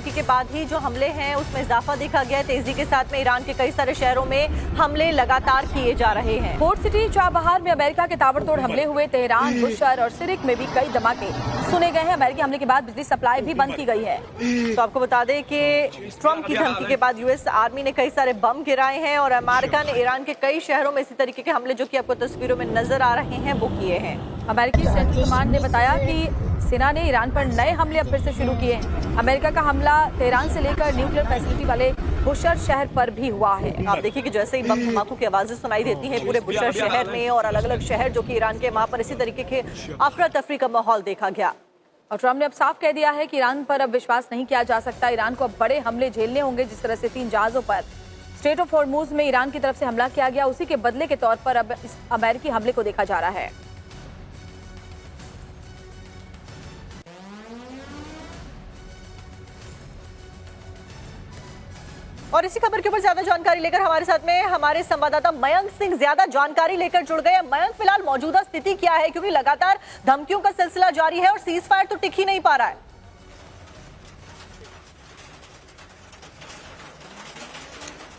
धमकी के बाद ही जो हमले हैं उसमें इजाफा देखा गया है। तेजी के साथ में ईरान के कई सारे शहरों में हमले लगातार किए जा रहे हैं। पोर्ट सिटी चाबहार में अमेरिका के ताबड़तोड़ हमले हुए। तेहरान, बुशर और सिरिक में भी कई धमाके सुने गए हैं। अमेरिकी हमले के बाद बिजली सप्लाई भी बंद की गई है। तो आपको बता दें कि ट्रंप की धमकी के बाद यूएस आर्मी ने कई सारे बम गिराए हैं और अमेरिका ने ईरान के कई शहरों में इसी तरीके के हमले जो कि आपको तस्वीरों में नजर आ रहे हैं वो किए हैं। अमेरिकी सेंट्रल कमांड ने बताया कि सेना ने ईरान पर नए हमले अब फिर से शुरू किए हैं। अमेरिका का हमला तेहरान से लेकर न्यूक्लियर फैसिलिटी वाले बुशर शहर पर भी हुआ है। आप देखिए कि जैसे ही बम धमाकों की आवाजें सुनाई देती हैं पूरे बुशर शहर में और अलग अलग शहर जो कि ईरान के, वहां पर इसी तरीके के अफरा तफरी का माहौल देखा गया। और ट्रंप ने अब साफ कह दिया है कि ईरान पर अब विश्वास नहीं किया जा सकता। ईरान को अब बड़े हमले झेलने होंगे। जिस तरह से 3 जहाजों पर स्ट्रेट ऑफ हॉर्मूज में ईरान की तरफ से हमला किया गया, उसी के बदले के तौर पर अब इस अमेरिकी हमले को देखा जा रहा है। और इसी खबर के ऊपर ज्यादा जानकारी लेकर हमारे साथ में हमारे संवाददाता मयंक सिंह ज्यादा जानकारी लेकर जुड़ गए हैं। मयंक, फिलहाल मौजूदा स्थिति क्या है, क्योंकि लगातार धमकियों का सिलसिला जारी है और सीज फायर तो टिक ही नहीं पा रहा है।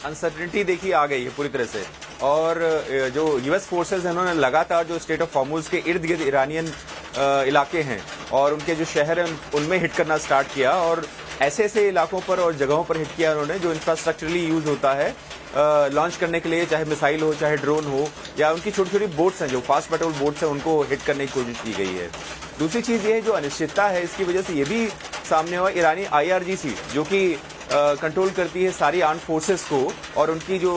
अनसर्टेनिटी देखिए आ गई है पूरी तरह से। और जो यूएस फोर्सेस हैं उन्होंने लगातार जो स्टेट ऑफ हॉर्मुज के इर्द गिर्द ईरानियन इलाके हैं और उनके जो शहर हैं उनमें हिट करना स्टार्ट किया और ऐसे ऐसे इलाकों पर और जगहों पर हिट किया उन्होंने जो इंफ्रास्ट्रक्चरली यूज होता है लॉन्च करने के लिए, चाहे मिसाइल हो चाहे ड्रोन हो या उनकी छोटी छोटी बोट्स हैं जो फास्ट पेट्रोल बोट्स हैं उनको हिट करने की कोशिश की गई है। दूसरी चीज़ ये है जो अनिश्चितता है इसकी वजह से ये भी सामने हुआ ईरानी IRGC जो कि कंट्रोल करती है सारी आर्म फोर्सेस को और उनकी जो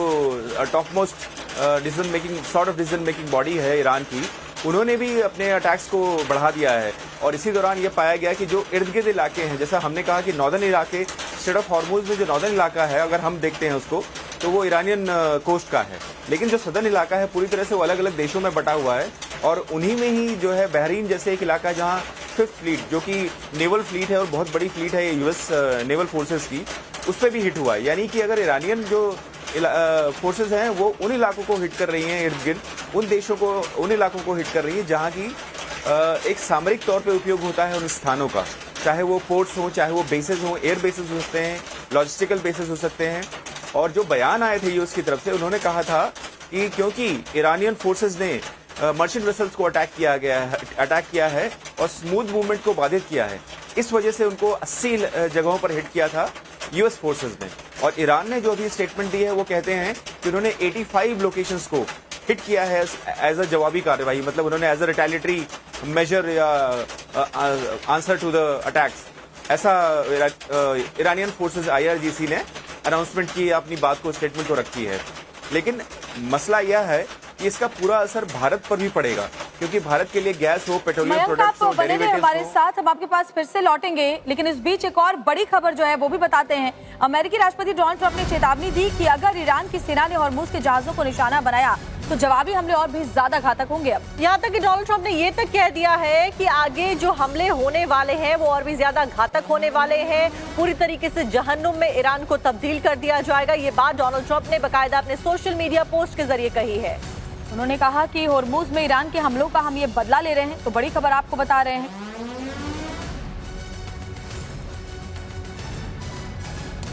top most decision making body है ईरान की, उन्होंने भी अपने अटैक्स को बढ़ा दिया है। और इसी दौरान ये पाया गया कि जो इर्द गिर्द इलाके हैं, जैसा हमने कहा कि नॉर्दर्न इलाके स्टेट ऑफ हॉर्मुज में जो नॉर्दर्न इलाका है अगर हम देखते हैं उसको तो वो ईरानियन कोस्ट का है, लेकिन जो सदर्न इलाका है पूरी तरह से वो अलग अलग देशों में बटा हुआ है और उन्हीं में ही जो है बहरीन जैसे एक इलाका जहाँ 5th फ्लीट जो कि नेवल फ्लीट है और बहुत बड़ी फ्लीट है यूएस नेवल फोर्सेस की, उस पर भी हिट हुआ है। यानी कि अगर ईरानियन जो फोर्सेस हैं वो उन इलाकों को हिट कर रही हैं, इर्द गिर्द उन देशों को, उन इलाकों को हिट कर रही है जहाँ की एक सामरिक तौर पे उपयोग होता है उन स्थानों का, चाहे वो पोर्ट्स हो, चाहे वो बेसेस हो, एयर बेसेस हो सकते हैं, लॉजिस्टिकल बेसेस हो सकते हैं। और जो बयान आए थे यूएस की तरफ से, उन्होंने कहा था कि क्योंकि ईरानियन फोर्सेस ने मर्चेंट वेसल्स को अटैक किया है और स्मूथ मूवमेंट को बाधित किया है, इस वजह से उनको 80 जगहों पर हिट किया था यूएस फोर्सेस ने। और ईरान ने जो अभी स्टेटमेंट दी है वो कहते हैं कि उन्होंने 85 लोकेशंस को हिट किया है एज अ जवाबी कार्रवाई, मतलब उन्होंने एज अ रिटेलिटरी मेजर या आंसर टू द अटैक्स, ऐसा ईरानियन फोर्सेस IRGC ने अनाउंसमेंट की, अपनी बात को, स्टेटमेंट को रखी है। लेकिन मसला यह है कि इसका पूरा असर भारत पर भी पड़ेगा क्योंकि भारत के लिए गैस हो, पेट्रोलियम प्रोडक्ट्स हो, डेरिवेटिव्स हो। हमारे साथ हम आपके पास फिर से लौटेंगे, लेकिन इस बीच एक और बड़ी खबर जो है वो भी बताते हैं। अमेरिकी राष्ट्रपति डोनाल्ड ट्रंप ने चेतावनी दी कि अगर ईरान की सेना ने हॉर्मुज के जहाजों को निशाना बनाया तो जवाबी हमले और भी ज्यादा घातक होंगे। अब यहाँ तक कि डोनाल्ड ट्रंप ने ये तक कह दिया है कि आगे जो हमले होने वाले हैं वो और भी ज्यादा घातक होने वाले हैं, पूरी तरीके से जहन्नुम में ईरान को तब्दील कर दिया जाएगा। ये बात डोनाल्ड ट्रंप ने बाकायदा अपने सोशल मीडिया पोस्ट के जरिए कही है। उन्होंने कहा कि हॉर्मुज में ईरान के हमलों का हम ये बदला ले रहे हैं। तो बड़ी खबर आपको बता रहे हैं।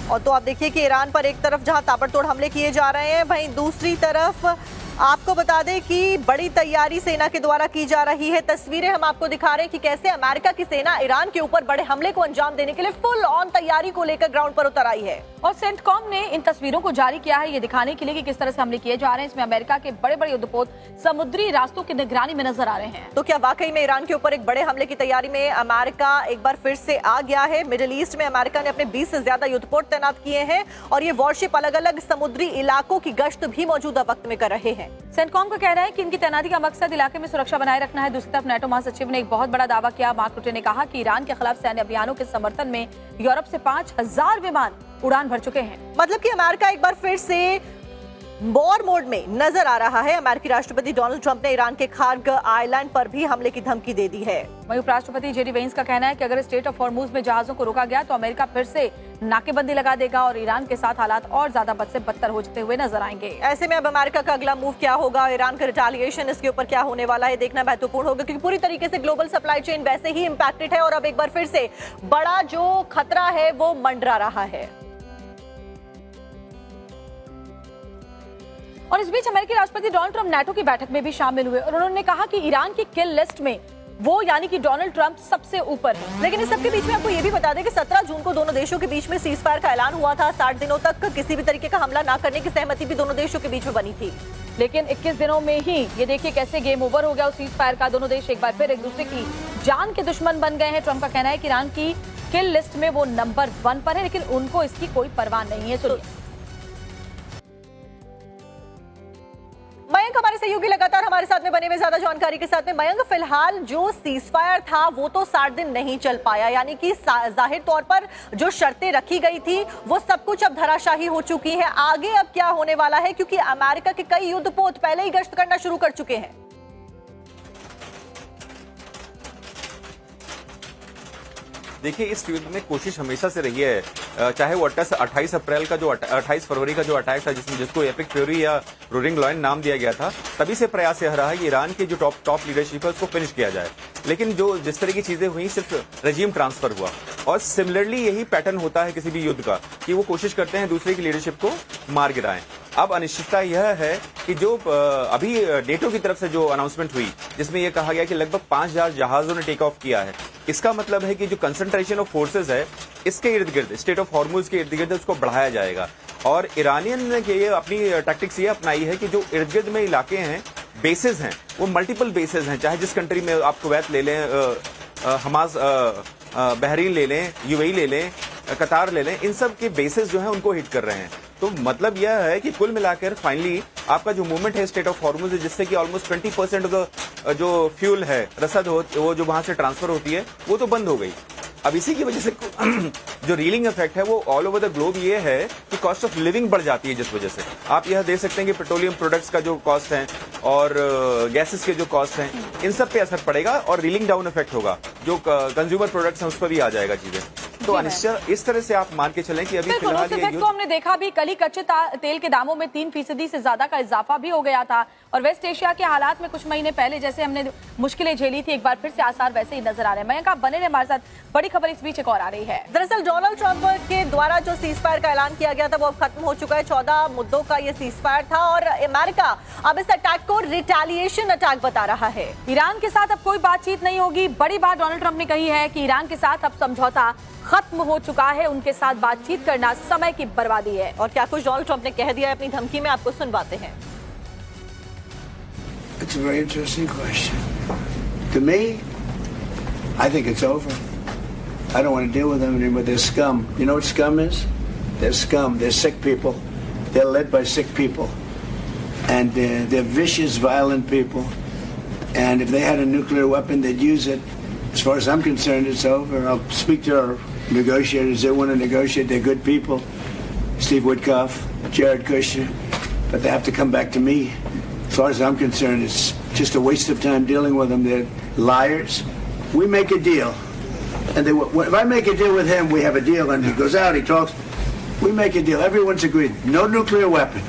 और तो आप देखिए कि ईरान पर एक तरफ जहां ताबड़तोड़ हमले किए जा रहे हैं, वहीं दूसरी तरफ आपको बता दें कि बड़ी तैयारी सेना के द्वारा की जा रही है। तस्वीरें हम आपको दिखा रहे हैं कि कैसे अमेरिका की सेना ईरान के ऊपर बड़े हमले को अंजाम देने के लिए फुल ऑन तैयारी को लेकर ग्राउंड पर उतर आई है। और सेंटकॉम ने इन तस्वीरों को जारी किया है ये दिखाने के लिए कि किस तरह से हमले किए जा रहे हैं। इसमें अमेरिका के बड़े बड़े युद्धपोत समुद्री रास्तों की निगरानी में नजर आ रहे हैं। तो क्या वाकई में ईरान के ऊपर एक बड़े हमले की तैयारी में अमेरिका एक बार फिर से आ गया है? मिडिल ईस्ट में अमेरिका ने अपने 20 से ज्यादा युद्धपोत तैनात किए हैं और ये वॉरशिप अलग अलग समुद्री इलाकों की गश्त भी मौजूदा वक्त में कर रहे हैं। सेंटकॉम का कहना है कि इनकी तैनाती का मकसद इलाके में सुरक्षा बनाए रखना है। दूसरी तरफ नेटो महासचिव ने एक बहुत बड़ा दावा किया। मार्क रुटे ने कहा कि ईरान के खिलाफ सैन्य अभियानों के समर्थन में यूरोप से 5000 विमान उड़ान भर चुके हैं। मतलब कि अमेरिका एक बार फिर से वॉर मोड में नजर आ रहा है। अमेरिकी राष्ट्रपति डोनाल्ड ट्रंप ने ईरान के खार्ग आइलैंड पर भी हमले की धमकी दे दी है। वहीं उपराष्ट्रपति जेडी वेंस का कहना है कि अगर स्ट्रेट ऑफ हॉर्मुज में जहाजों को रोका गया तो अमेरिका फिर से नाकेबंदी लगा देगा और ईरान के साथ हालात और ज्यादा बद से बदतर होते हुए नजर आएंगे। ऐसे में अब अमेरिका का अगला मूव क्या होगा, ईरान का रिटेलिएशन, इसके ऊपर क्या होने वाला है, देखना महत्वपूर्ण होगा, क्योंकि पूरी तरीके से ग्लोबल सप्लाई चेन वैसे ही इंपैक्टेड है और अब एक बार फिर से बड़ा जो खतरा है वो मंडरा रहा है। और इस बीच अमेरिकी राष्ट्रपति डोनाल्ड ट्रंप नाटो की बैठक में भी शामिल हुए और उन्होंने कहा कि ईरान की किल लिस्ट में वो यानी कि डोनाल्ड ट्रंप सबसे ऊपर है। लेकिन इस सबके बीच में आपको ये भी बता दें कि 17 जून को दोनों देशों के बीच में सीज फायर का ऐलान हुआ था। 60 दिनों तक किसी भी तरीके का हमला ना करने की सहमति भी दोनों देशों के बीच में बनी थी। लेकिन 21 दिनों में ही ये देखिए कैसे गेम ओवर हो गया उस सीज फायर का। दोनों देश एक बार फिर एक दूसरे की जान के दुश्मन बन गए हैं। ट्रंप का कहना है कि ईरान की किल लिस्ट में वो नंबर 1 पर है, लेकिन उनको इसकी कोई परवाह नहीं है। सुनिए। मयंक हमारे सहयोगी लगातार हमारे साथ में बने हुए ज्यादा जानकारी के साथ में। मयंक, फिलहाल जो सीजफायर था वो तो 60 दिन नहीं चल पाया, यानी कि जाहिर तौर पर जो शर्तें रखी गई थी वो सब कुछ अब धराशाही हो चुकी है। आगे अब क्या होने वाला है, क्योंकि अमेरिका के कई युद्धपोत पहले ही गश्त करना शुरू कर चुके हैं। देखिए, इस युद्ध में कोशिश हमेशा से रही है, चाहे वो 28 अप्रैल का जो 28 फरवरी का जो अटैक था जिसको एपिक फ्यूरी या रोरिंग लॉयन नाम दिया गया था, तभी से प्रयास यह रहा है कि ईरान की जो टॉप लीडरशिप है उसको फिनिश किया जाए। लेकिन जो जिस तरह की चीजें हुई, सिर्फ रजीम ट्रांसफर हुआ। और सिमिलरली यही पैटर्न होता है किसी भी युद्ध का कि वो कोशिश करते हैं दूसरे की लीडरशिप को मार गिराएं। अब अनिश्चितता यह है कि जो अभी नेटो की तरफ से जो अनाउंसमेंट हुई जिसमें यह कहा गया कि लगभग 5000 जहाजों ने टेक ऑफ किया है, इसका मतलब है कि जो कंसंट्रेशन ऑफ फोर्सेस है इसके इर्द गिर्द, स्टेट ऑफ हॉर्मुज के इर्द गिर्द उसको बढ़ाया जाएगा। और ईरानियन ने ये अपनी टैक्टिक्स ये अपनाई है कि जो इर्द गिर्द में इलाके हैं, बेसेस हैं, वो मल्टीपल बेसेस हैं। चाहे जिस कंट्री में आप कुवैत ले लें, हमास, बहरीन ले लें, यूएई ले लें, कतार ले लें, इन सब के बेसेस जो हैं उनको हिट कर रहे हैं। तो मतलब यह है कि कुल मिलाकर फाइनली आपका जो मूवमेंट है स्टेट ऑफ हॉर्मुज, जिससे कि ऑलमोस्ट 20% ऑफ जो फ्यूल है, रसद वो जो वहां से ट्रांसफर होती है वो तो बंद हो गई। अब इसी की वजह से जो रीलिंग इफेक्ट है वो ऑल ओवर द ग्लोब ये है कि कॉस्ट ऑफ लिविंग बढ़ जाती है, जिस वजह से आप यह देख सकते हैं कि पेट्रोलियम प्रोडक्ट्स का जो कॉस्ट है और गैसेस के जो कॉस्ट हैं, इन सब पे असर पड़ेगा और रीलिंग डाउन इफेक्ट होगा। जो कंज्यूमर प्रोडक्ट्स हैं उस पर भी आ जाएगा चीजें। तो अनिश्चित इस तरह से आप मान के चलें कि अभी फिलहाल ये युद्ध को हमने देखा भी, कल ही कच्चे तेल के दामों में 3% से ज्यादा का इजाफा भी हो गया था और वेस्ट एशिया के हालात में कुछ महीने पहले जैसे हमने मुश्किलें झेली थी, एक बार फिर से आसार वैसे ही नजर आ रहे हैं। मयंक, आप बने रहे हमारे साथ, बड़ी खबर इस बीच एक और आ रही है। दरअसल डोनाल्ड ट्रंप के द्वारा जो सीज फायर का ऐलान किया गया था वो अब खत्म हो चुका है। 14 मुद्दों का ये सीज फायर था और अमेरिका अब इस अटैक को रिटेलिएशन अटैक बता रहा है। ईरान के साथ अब कोई बातचीत नहीं होगी। बड़ी बात डोनाल्ड ट्रंप ने कही है कि ईरान के साथ अब समझौता खत्म हो चुका है, उनके साथ बातचीत करना समय की बर्बादी है। और क्या कुछ डोनाल्ड ट्रंप ने कह दिया है अपनी धमकी में, आपको सुनवाते हैं। It's a very interesting question. To me, I think it's over. I don't want to deal with them anymore. They're scum. You know what scum is? They're scum. They're sick people. They're led by sick people. And they're vicious, violent people. And if they had a nuclear weapon, they'd use it. As far as I'm concerned, it's over. I'll speak to our negotiators. They want to negotiate. They're good people. Steve Witkoff, Jared Kushner. But they have to come back to me. As far as I'm concerned, it's just a waste of time dealing with them. They're liars. We make a deal. And if I make a deal with him, we have a deal. And he goes out, he talks. We make a deal. Everyone's agreed. No nuclear weapon.